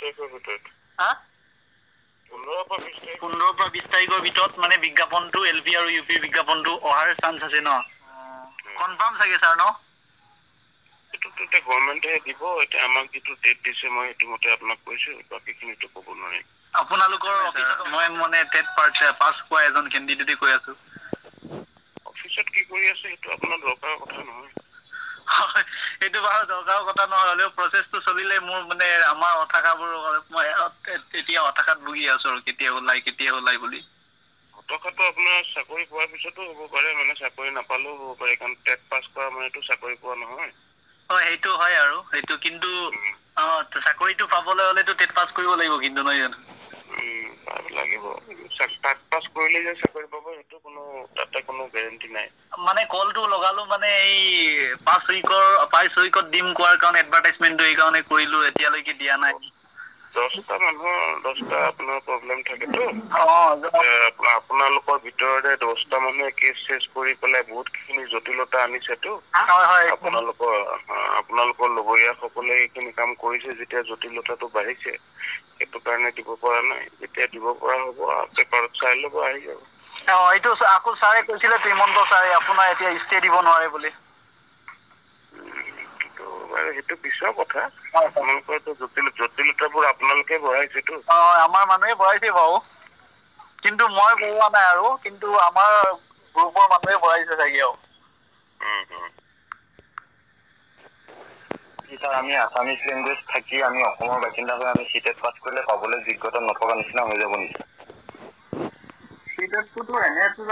হা 15 পৰা 20 তাৰিখৰ ভিতৰত মানে বিজ্ঞাপনটো এলপি আৰু ইউপি বিজ্ঞাপনটো অহাৰ চান্স আছে ন কনফাৰ্ম চাগে ছাৰ ন এটোতো গভৰ্ণমেণ্টে দিব এতিয়া আমাক যেটো ডেট দিছে মই এটো মতে আপোনাক কৈছো বাকিখিনিটো ক'ব নোৱাৰিম আপোনালোকৰ অফিচত মই মানে টেট পাছ কৰা এজন কেণ্ডিডেটে কৈ আছো অফিচত কি কৰি আছে এটো আপোনাৰ দৰকাৰৰ কথা নহয় এইটো বাৰু দৰকাৰৰ কথা নহয় হলেও প্ৰচেছটো চলিলে মোৰ মানে আমাৰ অথাকাবোৰ মই এতিয়া অথাকাত ভুগি আছো আৰু কেতিয়া ওলাই বুলি হতকাটো আপোনাৰ চাকৰি পোৱাৰ পিছতো হ'ব পাৰে মানে চাকৰি নাপালেও হ'ব পাৰে কাৰণ টেট পাছ কৰা মানেটো চাকৰি পোৱা নহয় সেইটো হয় আৰু সেইটো কিন্তু চাকৰিটো পাবলৈ হলেতো টেট পাছ কৰিব লাগিব কিন্তু নহয় জানো লাগিব টেট পাছ কৰিলে যে চাকৰি পাব সেইটো কোনো তাতে কোনো গ্যাৰান্টি নাই মানে কলটো লগালো মানে এই 5 উইকত দিম কোৱাৰ কাৰণে এডভাৰটাইজমেন্টটো এই কাৰণে কৰিলো এতিয়ালৈকে দিয়া নাই 10টা মানুহৰ 10টা আপোনাৰ প্ৰব্লেম থাকেতো আপোনালোকৰ ভিতৰতে 10টা মানুহে কেছ চেছ কৰি পেলাই বহুতখিনি জটিলতা আনিছেতো আপোনালোকৰ লগৰীয়া সকলে এইখিনি কাম কৰিছে যেতিয়া জটিলতাটো বাঢ়িছে সেইটো কাৰণে দিব পৰা নাই যেতিয়া দিব পৰা হ'ব পেপাৰত চাই ল'ব আহি যাব এইটো আকৌ ছাৰে কৈছিলে শ্ৰীমন্ত ছাৰে আপোনাৰ এতিয়া ষ্টে দিব নোৱাৰে বুলি সেইটো পিছৰ কথা আপোনালোকৰতো জটিলতাবোৰ আপোনালোকে বঢ়াইছেতো আমাৰ মানুহে বঢ়াইছে বাৰু কিন্তু মই বঢ়োৱা নাই আৰু কিন্তু আমাৰ গ্ৰুপৰ মানুহে বঢ়াইছে চাগে আৰু স্যাৰ আমি আছামিজ লেংগুৱেজ থাকি আমি অসমৰ বাসিন্দা হৈ আমি সিটেট পাছ কৰিলে পাবলৈ যোগ্যতা নথকা নিচিনা হৈ যাব নেকি সিটেটটো এনেটো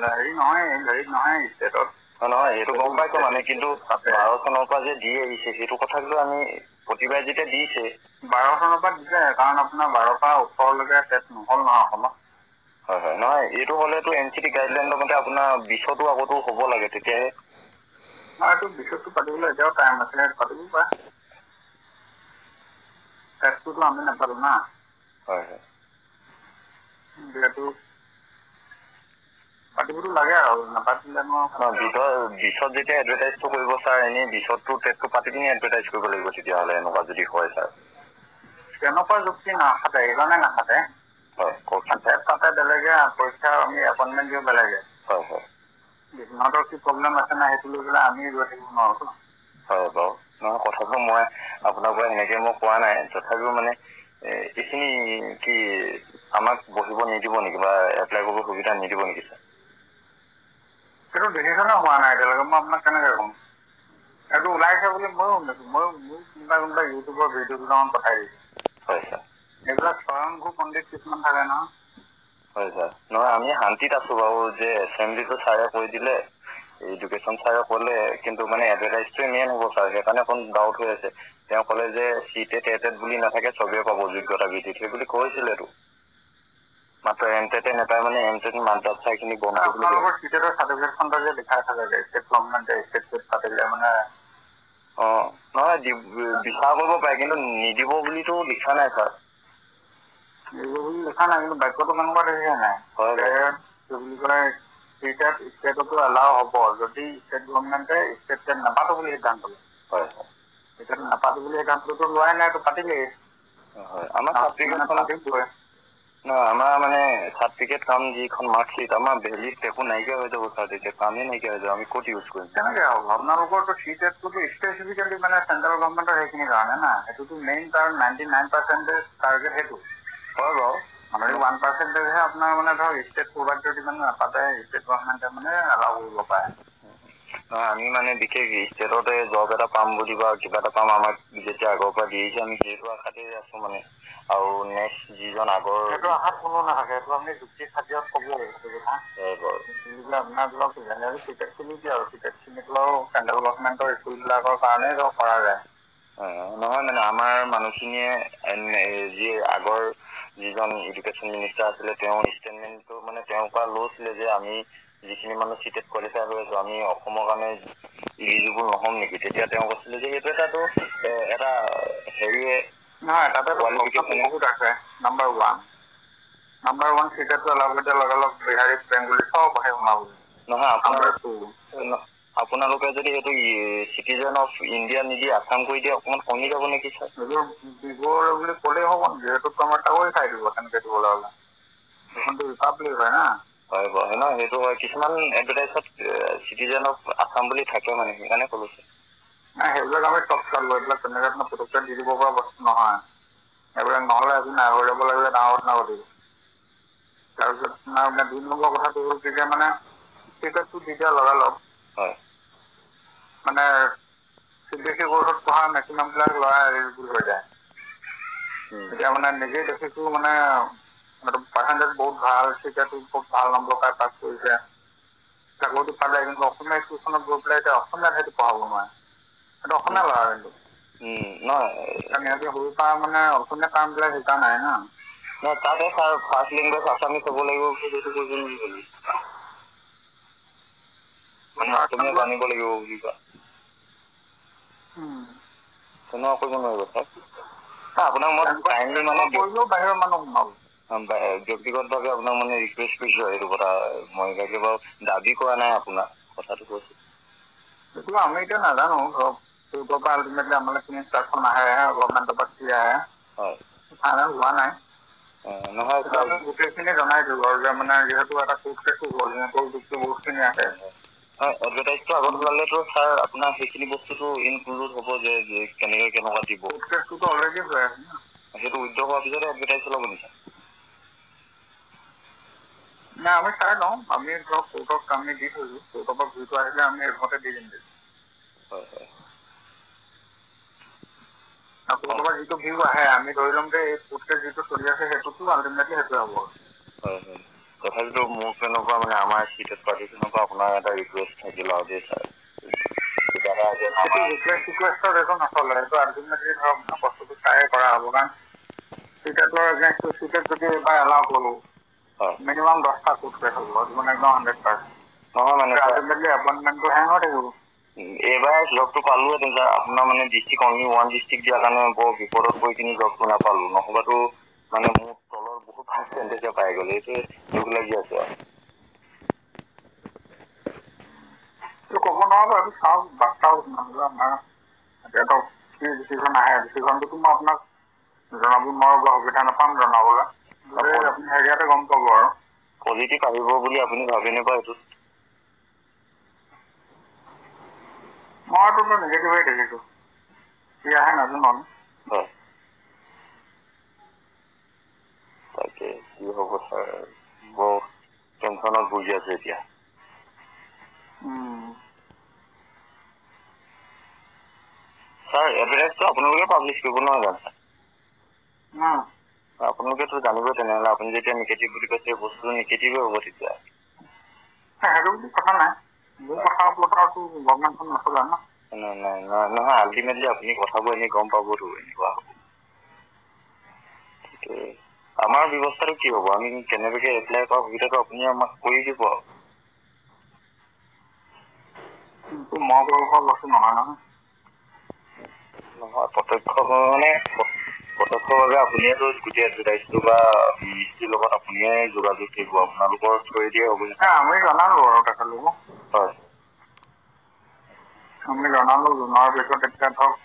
হেৰি নহয় ষ্টেটত নহয় সেইটো গম পাইছো মানে কিন্তু 12 চনৰ পৰা যে দি আহিছে সেইটো কথাটো আমি প্ৰতিবাৰে যেতিয়া দিছে 12 চনৰ পৰা দিছে কাৰণ আপোনাৰ 12 পৰা 18 লৈকে টেট নহল নহয় অসমত হয় নহয় এইটো হলেতো এনচিটি গাইডলাইনৰ মতে আপোনাৰ 20তো আগতো হ'ব লাগে তেতিয়াহে এইটো 20তো পাতিবলৈ এতিয়াও টাইম আছে পাতিব পাৰে টেটটোতো আমি নাপালো না হয় যিহেতু পাতিবতো লাগে আৰু নাপাতিলে বিশত যেতিয়া এডভাৰটাইজটো কৰিব ছাৰ এনেই 20তো টেটটো পাতি পিনি এডভাৰটাইজ কৰিব লাগিব তেতিয়াহ'লে এনেকুৱা যদি হয় ছাৰ তেনেকুৱা যুক্তি নাখাতে এইকাৰণে নাখাতে হয় কওকচোন টেট পাতে বেলেগে পৰীক্ষা আমি এপইণ্টমেণ্ট দিওঁ বেলেগে হয় সিহঁতৰ কি প্ৰব্লেম আছে না সেইটো লৈ পেলাই আমি ৰৈ থাকিব নোৱাৰো হয় বাৰু নহয় কথাটো মই আপোনাৰ পৰা এনেকে মই কোৱা নাই তথাপিও মানে এইখিনি কি আমাক বহিব নিদিব নেকি বা এপ্লাই কৰিব সুবিধা নিদিব নেকি ছাৰ সেইটো ডিচিশ্যনে হোৱা নাই এতিয়ালৈকে মই আপোনাক কেনেকে ক'ম এইটো ওলাইছে বুলি ময়ো শুনিছো মোৰ কোনোবা ইউটিউবৰ ভিডিঅ' দুটামান পঠাই দিছে হয় ছাৰ এইবিলাক স্বয়ংভূ পণ্ডিত কিছুমান থাকে নহয় হয় ছাৰ নহয় আমি শান্তিত আছো বাৰু যে এছেম্বলিটো ছাৰে কৈ দিলে এডুকেশ্যন ছাৰে ক'লে কিন্তু মানে এডভাৰটাইজটোৱে মেইন হ'ব ছাৰ সেইকাৰণে অকণ ডাউট হৈ আছে তেওঁ ক'লে যে সিটেট বুলি নাথাকে চবেই পাব যোগ্যতা ভিত্তিত সেই বুলি কৈছিলেতো মাত্ৰ এমটেটে নাপায় মানে এমটেট মান্থত চাইখিনি বন্ধ আপোনালোকৰ সিটেটৰ চাৰ্টিফিকেটখন যে লিখাই থাকে ষ্টেট গভৰ্ণমেণ্টে ষ্টেট পাতিলে মানে নহয় বিচাৰ কৰিব পাৰে কিন্তু নিদিব বুলিতো লিখা নাই ছাৰ নিদিব বুলি লিখা নাই কিন্তু বাক্যটো কেনেকুৱা দেখিছে নাই কি বুলি কয় সিটেট ষ্টেটতো এলাও হ'ব যদি ষ্টেট গভৰ্ণমেণ্টে ষ্টেট টেট নাপাতো বুলি সিদ্ধান্ত লয় হয় ষ্টেট নাপাতো বুলি সিদ্ধান্তটো লোৱাই নাই পাতিলেই হয় আমাৰ মানে চাৰ্টিফিকেট কাম যিখন মাৰ্কশ্বিট আমাৰ ভেলিড একো নাইকিয়া হৈ যাব ছাৰ তেতিয়া কামেই নাইকিয়া হৈ যাব আমি ক'ত ইউজ কৰিম কেনেকে হ'ব আপোনালোকৰতো সিটেটটোতো স্পেচিফিকেলি মানে চেন্ট্ৰেল গভৰ্ণমেণ্টৰ সেইখিনি কাৰণে না সেইটোতো মেইন তাৰ 99% টাৰ্গেট সেইটো হয় বাৰু মানে 1%হে আপোনাৰ মানে ধৰক ষ্টেট প্ৰভাইড যদি মানে নাপাতে ষ্টেট গভৰ্ণমেণ্টে মানে এলাও কৰিব পাৰে আমি মানে বিশেষ ষ্টেটতে জব এটা পাম বুলি বা কিবা এটা পাম আমাক যেতিয়া আগৰ পৰা দিছে আমি সেইটো আশাতে আছো মানে আৰু নেক্সট যিজন আগৰ সেইটো আশাত কোনো নাথাকে সেইটো আপুনি যুক্তি খাতিৰত ক'ব সেইটো কথা আপোনাৰ ধৰক জেনেৰেল টিকেটখিনি কি আৰু টিকেটখিনিতো চেন্ট্ৰেল গভৰ্ণমেণ্টৰ স্কুলবিলাকৰ কাৰণেই ধৰক কৰা যায় নহয় মানে আমাৰ মানুহখিনিয়ে যি আগৰ যিজন এডুকেশ্যন মিনিষ্টাৰ আছিলে তেওঁ ষ্টেটমেণ্টটো মানে তেওঁৰ পৰা লৈছিলে যে আমি যিখিনি মানুহ চিটেট কোৱালিফাই হৈ আছো আমি অসমৰ কাৰণে ইলিজিবল নহ'ম নেকি তেতিয়া তেওঁ কৈছিলে যে সেইটো এটা হেৰিয়ে নহয় তাতে বহুত আছে নাম্বাৰ ওৱান চিটেটটো এলাও কৰিলে লগে লগ বিহাৰী বেংগলী চব আহে সোমাব নহয় আপোনাৰ আপোনালোকে যদি সেইটো চিটিজেন অফ ইণ্ডিয়া নিদি আছাম কৰি দিয়ে অকণমান কমি যাব নেকি ছাৰ? এইটো দিবলৈ বুলি ক'লেই হ'ব নেকি? সেইটো আমাৰ তাকোই চাই দিব তেনেকৈ দিবলৈ হ'লে। সেইখনটো ৰিপাব্লিক হয় না। হয় বাৰু ন, সেইটো হয়। কিছুমান এডভাৰটাইজত চিটিজেন অফ আছাম বুলি থাকে মানে, সেইকাৰণে ক'লো ছাৰ। নাই সেইবিলাক আমি চব চালোঁ, এইবিলাক তেনেকৈ পুটুককৈ দি দিব পৰা বস্তু নহয়। এইবিলাক নহ'লে একো নাই, হৈ যাব লাগিলে ডাঙৰ ঘটনা ঘটিব। তাৰপিছত মানে 2 নম্বৰ কথাটো হ'ল তেতিয়া মানে টিকেটটো দি দিয়া লগালগ হয় মানে CBSE কোৰ্চত পঢ়া মেক্সিমামবিলাক ল'ৰা এলিজিবল হৈ যায়। এতিয়া মানে নিজেই দেখিছোঁ মানে পাৰ্চেণ্টেজ বহুত ভাল, তেতিয়াতো খুব ভাল নম্বৰ পাই পাছ কৰিছে। চাকৰিটো পালে, কিন্তু অসমীয়া স্কুলখনত গৈ পেলাই এতিয়া অসমীয়াত সেইটো পঢ়াব নোৱাৰে। সেইটো অসমীয়া ল'ৰা কিন্তু। নহয় কাৰণ সিহঁতি সৰুৰ পৰা মানে অসমীয়া টাৰ্মবিলাক শিকা নাই না। নহয় তাতে ছাৰ ফাৰ্ষ্ট লেংগুৱেজ আছামিজ হ'ব লাগিব বুলি সেইটো কৈছিল নেকি? মানে অসমীয়া জানিব লাগিব বুলি কোৱা। তেনেকুৱা কৰিব নোৱাৰিব ছাৰ। আপোনাক মই কাইণ্ডলি মানে বাহিৰৰ মানুহ সোমাব। ব্যক্তিগতভাৱে আপোনাক মানে ৰিকুৱেষ্ট কৰিছোঁ সেইটো কথা। মই এতিয়াকে বাৰু দাবী কৰা নাই আপোনাক, কথাটো কৈছোঁ। সেইটো আমি এতিয়া নাজানো, ধৰক ইউটিউবৰ পৰা আল্টিমেটলি আমালৈ ইনষ্ট্ৰাকশ্যন আহে, গভৰ্ণমেণ্টৰ পৰা কি আহে। হয় ফাইনেল হোৱা নাই। নহয় ছাৰ, গোটেইখিনি জনাই দিওঁ বাৰু যে মানে যিহেতু এটা কোৰ্ট কেছটো হ'ল, সিহঁতৰ যুক্তি বহুতখিনি আছে। এডভাৰটাইজটো আগত ওলালেতো ছাৰ আপোনাৰ সেইখিনি বস্তুটো ইনক্লুড হ'ব যে কেনেকৈ কেনেকুৱা দিব। কোৰ্ট কেছটোতো অলৰেডি হৈ আছে ন। সেইটো উইথড্ৰ হোৱাৰ পিছতে এডভাৰটাইজ ওলাব নেকি? নাই আমি চাই লওঁ, আমি ধৰক কোৰ্টক আমি দি থৈছোঁ, কোৰ্টৰ পৰা ঘূৰিটো আহিলে আমি এডভাৰটাইজ দি দিম। হয় হয়। কোৰ্টৰ পৰা যিটো ভিউ আহে, আমি ধৰি ল'ম যে এই কোৰ্ট কেছ যিটো চলি আছে সেইটোতো আল্টিমেটলি সেইটোৱে হ'ব। হয় হয়। তথাপিতো মোৰ পিনৰ পৰা মানে আমাৰ ষ্টেট পাৰ্টিৰ পিনৰ পৰা আপোনাৰ এটা ৰিকুৱেষ্ট থাকিল আৰু দেই ছাৰ। ৰিকুৱেষ্টৰ একো নচলে, সেইটো আল্টিমেটলি ধৰক বস্তুটো চাই কৰা হ'ব। কাৰণ চিটেটৰ এগেইনষ্টটো চিটেট যদি এইবাৰ এলাউ কৰোঁ, মিনিমাম 10টা কোৰ্ট কেছ হ'ব, সেইটো মানে একদম 100%। নহয় মানে আল্টিমেটলি এপইণ্টমেণ্টটো হেং হৈ থাকিব। এইবাৰ জবটো পালোহেঁতেন ছাৰ, আপোনাৰ মানে ডিষ্ট্ৰিক্ট অনলি 1 ডিষ্ট্ৰিক্ট দিয়াৰ কাৰণে বৰ বিপদত পৰি কিনি জবটো নাপালোঁ। নহ'বাতো মানে মোৰ তলৰ বহুত পাৰ্চেণ্টেজে পাই গ'ল, এইটোৱে দুখ লাগি আছে আৰু। এইটো ক'ব নোৱাৰো বাৰু, এইটো চাওক বাৰ্তাও নহ'লে আমাৰ এতিয়াতো কি ডিচিশ্যন আহে, ডিচিশ্যনটোতো মই আপোনাক জনাব নোৱাৰোঁ বা সুবিধা নাপাম জনাবলৈ। আপুনি হেৰিয়াতে গম পাব আৰু। পজিটিভ আহিব বুলি আপুনি ভাবেনে বাৰু এইটোত? মইতো নিগেটিভেই দেখিছোঁ। কি আহে নাজানো। হয়। তাকে কি হ'ব ছাৰ, বৰ টেনশ্যনত ভুগি আছোঁ এতিয়া। ছাৰ এডভাৰটাইজটো আপোনালোকে পাব্লিছ কৰিব নহয় জানো ছাৰ? আপোনালোকেতো জানিব তেনেহ'লে, আপুনি যেতিয়া নিগেটিভ বুলি কৈছে বস্তুটো নিগেটিভে হ'ব তেতিয়া। সেইটো বুলি কথা নাই, মোৰ কথাৰ ওপৰততো গভৰ্ণমেণ্টখন নচলে ন। নহয় আল্টিমেটলি আপুনি কথাবোৰ এনেই গম পাবতো এনেকুৱা হ'ব। আমাৰ ব্যৱস্থাটো কি হ'ব? আমি কেনেবাকৈ এপ্লাই কৰা সুবিধাটো আপুনি আমাক কৰি দিব আৰু। মই কৰিব পৰা বস্তু নহয় নহয়। নহয় প্ৰত্যক্ষভাৱে আপুনিয়েতো গোটেই এডভাৰটাইজটো বা মিনিষ্ট্ৰীৰ লগত আপুনিয়ে যোগাযোগ কৰিব, আপোনালোকৰ থ্ৰুৱেদিয়ে হ'ব। আমি জনালো আৰু তেখেতলোকক। হয়। আমি জনালো, জনোৱাৰ পিছত এতিয়া ধৰক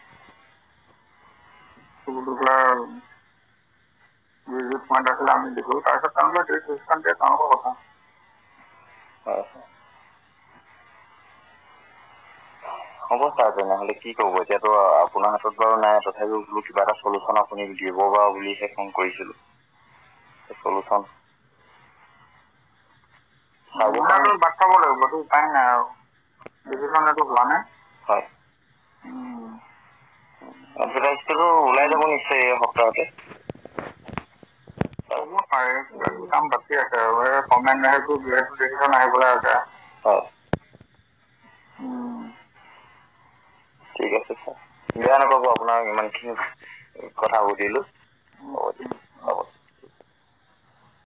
পইণ্ট আছিলে আমি দিলোঁ, তাৰপিছত তেওঁলোকে ডিচিশ্যন দিয়ে তেওঁলোকৰ কথা। হয়। হ'ব ছাৰ তেনেহ'লে কি ক'ব, এতিয়াতো আপোনাৰ হাতত বাৰু নাই, তথাপিও বোলো কিবা এটা চলিউশ্যন আপুনি দিব বাৰু বুলিহে ফোন কৰিছিলোঁ। চলিউশ্যন বাট চাব লাগিব, এইটো উপায় নাই আৰু। ডিচিশ্যন এইটো হোৱা নাই। হয়। এডভাৰটাইজটোতো ওলাই যাব নিশ্চয় এই সপ্তাহতে। হ'ব পাৰে, কাম বাকী আছে আৰু এই কমেণ্ট সেইটো ডিচিশ্যন আহিবলৈ আছে। হয়। ঠিক আছে ছাৰ, বেয়া নাপাব আপোনাক ইমানখিনি কথা সুধিলোঁ।